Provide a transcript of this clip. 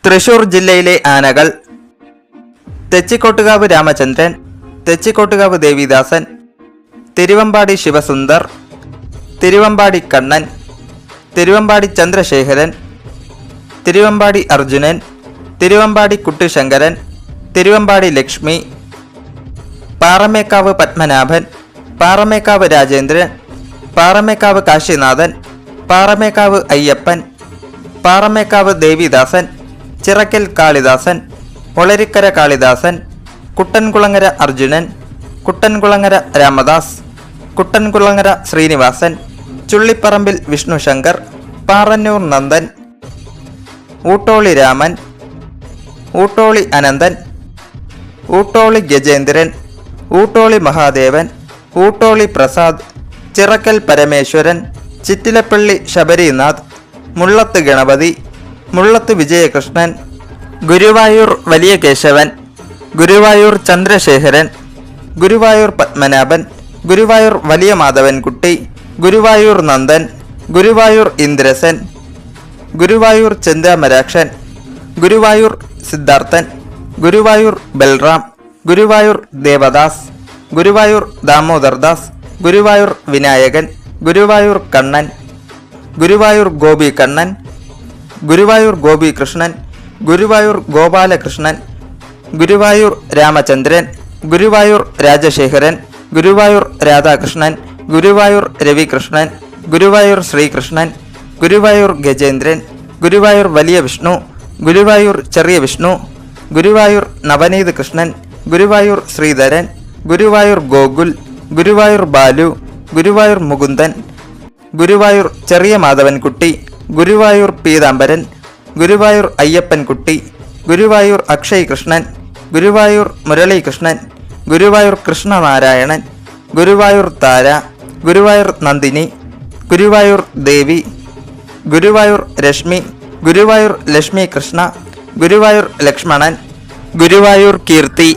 തൃശൂർ ജില്ലയിലെ ആനകൾ: തെച്ചിക്കോട്ടുകാവ് രാമചന്ദ്രൻ, തെച്ചിക്കോട്ടുകാവ് ദേവിദാസൻ, തിരുവമ്പാടി ശിവസുന്ദർ, തിരുവമ്പാടി കണ്ണൻ, തിരുവമ്പാടി ചന്ദ്രശേഖരൻ, തിരുവമ്പാടി അർജുനൻ, തിരുവമ്പാടി കുട്ടിശങ്കരൻ, തിരുവമ്പാടി ലക്ഷ്മി, പാറമേക്കാവ് പത്മനാഭൻ, പാറമേക്കാവ് രാജേന്ദ്രൻ, പാറമേക്കാവ് കാശിനാഥൻ, പാറമേക്കാവ് അയ്യപ്പൻ, പാറമേക്കാവ് ദേവിദാസൻ, ചിറക്കൽ കാളിദാസൻ, ഒളരിക്കര കാളിദാസൻ, കുട്ടൻകുളങ്ങര അർജുനൻ, കുട്ടൻകുളങ്ങര രാമദാസ്, കുട്ടൻകുളങ്ങര ശ്രീനിവാസൻ, ചുള്ളിപ്പറമ്പിൽ വിഷ്ണുശങ്കർ, പാറന്നൂർ നന്ദൻ, ഊട്ടോളി രാമൻ, ഊട്ടോളി അനന്തൻ, ഊട്ടോളി ഗജേന്ദ്രൻ, ഊട്ടോളി മഹാദേവൻ, ഊട്ടോളി പ്രസാദ്, ചിറക്കൽ പരമേശ്വരൻ, ചിറ്റിലപ്പള്ളി ശബരിനാഥ്, മുള്ളത്ത് ഗണപതി, മുള്ളത്ത് വിജയകൃഷ്ണൻ, ഗുരുവായൂർ വലിയ കേശവൻ, ഗുരുവായൂർ ചന്ദ്രശേഖരൻ, ഗുരുവായൂർ പത്മനാഭൻ, ഗുരുവായൂർ വലിയ മാധവൻകുട്ടി, ഗുരുവായൂർ നന്ദൻ, ഗുരുവായൂർ ഇന്ദ്രസൻ, ഗുരുവായൂർ ചെന്താമരാക്ഷൻ, ഗുരുവായൂർ സിദ്ധാർത്ഥൻ, ഗുരുവായൂർ ബൽറാം, ഗുരുവായൂർ ദേവദാസ്, ഗുരുവായൂർ ദാമോദർദാസ്, ഗുരുവായൂർ വിനായകൻ, ഗുരുവായൂർ കണ്ണൻ, ഗുരുവായൂർ ഗോപി കണ്ണൻ, ഗുരുവായൂർ ഗോപികൃഷ്ണൻ, ഗുരുവായൂർ ഗോപാലകൃഷ്ണൻ, ഗുരുവായൂർ രാമചന്ദ്രൻ, ഗുരുവായൂർ രാജശേഖരൻ, ഗുരുവായൂർ രാധാകൃഷ്ണൻ, ഗുരുവായൂർ രവികൃഷ്ണൻ, ഗുരുവായൂർ ശ്രീകൃഷ്ണൻ, ഗുരുവായൂർ ഗജേന്ദ്രൻ, ഗുരുവായൂർ വലിയ വിഷ്ണു, ഗുരുവായൂർ ചെറിയ വിഷ്ണു, ഗുരുവായൂർ നവനീത് കൃഷ്ണൻ, ഗുരുവായൂർ ശ്രീധരൻ, ഗുരുവായൂർ ഗോകുൽ, ഗുരുവായൂർ ബാലു, ഗുരുവായൂർ മുകുന്ദൻ, ഗുരുവായൂർ ചെറിയ മാധവൻകുട്ടി, ഗുരുവായൂർ പീതാംബരൻ, ഗുരുവായൂർ അയ്യപ്പൻകുട്ടി, ഗുരുവായൂർ അക്ഷയ് കൃഷ്ണൻ, ഗുരുവായൂർ മുരളീകൃഷ്ണൻ, ഗുരുവായൂർ കൃഷ്ണനാരായണൻ, ഗുരുവായൂർ താര, ഗുരുവായൂർ നന്ദിനി, ഗുരുവായൂർ ദേവി, ഗുരുവായൂർ രശ്മി, ഗുരുവായൂർ ലക്ഷ്മി കൃഷ്ണ, ഗുരുവായൂർ ലക്ഷ്മണൻ, ഗുരുവായൂർ കീർത്തി.